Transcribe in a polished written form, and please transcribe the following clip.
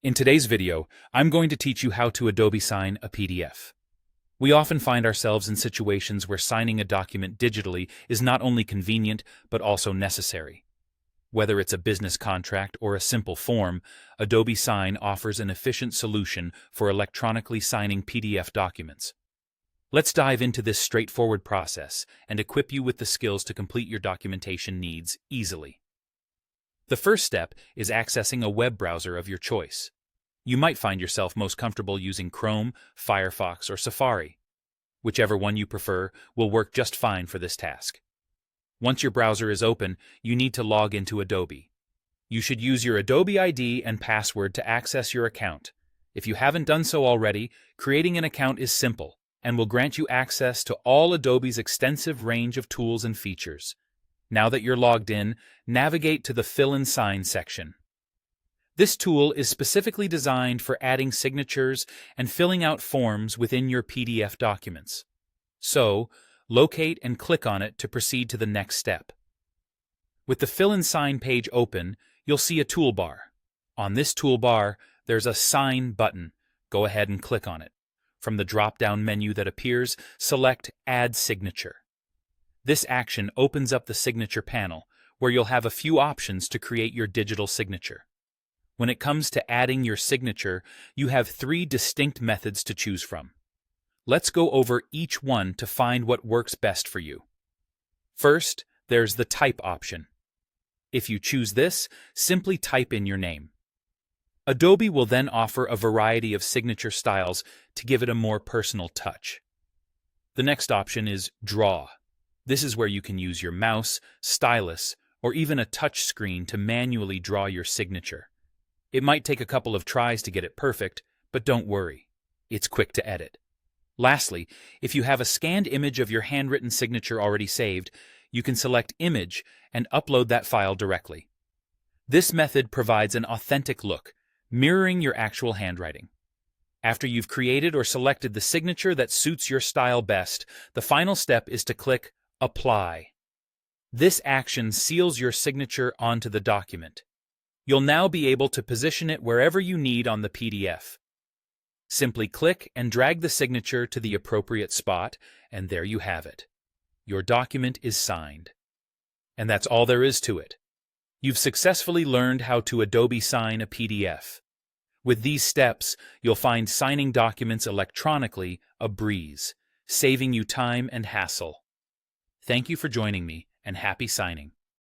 In today's video, I'm going to teach you how to Adobe Sign a PDF. We often find ourselves in situations where signing a document digitally is not only convenient, but also necessary. Whether it's a business contract or a simple form, Adobe Sign offers an efficient solution for electronically signing PDF documents. Let's dive into this straightforward process and equip you with the skills to complete your documentation needs easily. The first step is accessing a web browser of your choice. You might find yourself most comfortable using Chrome, Firefox, or Safari. Whichever one you prefer will work just fine for this task. Once your browser is open, you need to log into Adobe. You should use your Adobe ID and password to access your account. If you haven't done so already, creating an account is simple and will grant you access to all Adobe's extensive range of tools and features. Now that you're logged in, navigate to the Fill and Sign section. This tool is specifically designed for adding signatures and filling out forms within your PDF documents. So, locate and click on it to proceed to the next step. With the Fill and Sign page open, you'll see a toolbar. On this toolbar, there's a Sign button. Go ahead and click on it. From the drop-down menu that appears, select Add Signature. This action opens up the signature panel, where you'll have a few options to create your digital signature. When it comes to adding your signature, you have 3 distinct methods to choose from. Let's go over each one to find what works best for you. First, there's the Type option. If you choose this, simply type in your name. Adobe will then offer a variety of signature styles to give it a more personal touch. The next option is Draw. This is where you can use your mouse, stylus, or even a touch screen to manually draw your signature. It might take a couple of tries to get it perfect, but don't worry. It's quick to edit. Lastly, if you have a scanned image of your handwritten signature already saved, you can select Image and upload that file directly. This method provides an authentic look, mirroring your actual handwriting. After you've created or selected the signature that suits your style best, the final step is to click Apply. This action seals your signature onto the document. You'll now be able to position it wherever you need on the PDF. Simply click and drag the signature to the appropriate spot, and there you have it. Your document is signed. And that's all there is to it. You've successfully learned how to Adobe Sign a PDF. With these steps, you'll find signing documents electronically a breeze, saving you time and hassle. Thank you for joining me, and happy signing.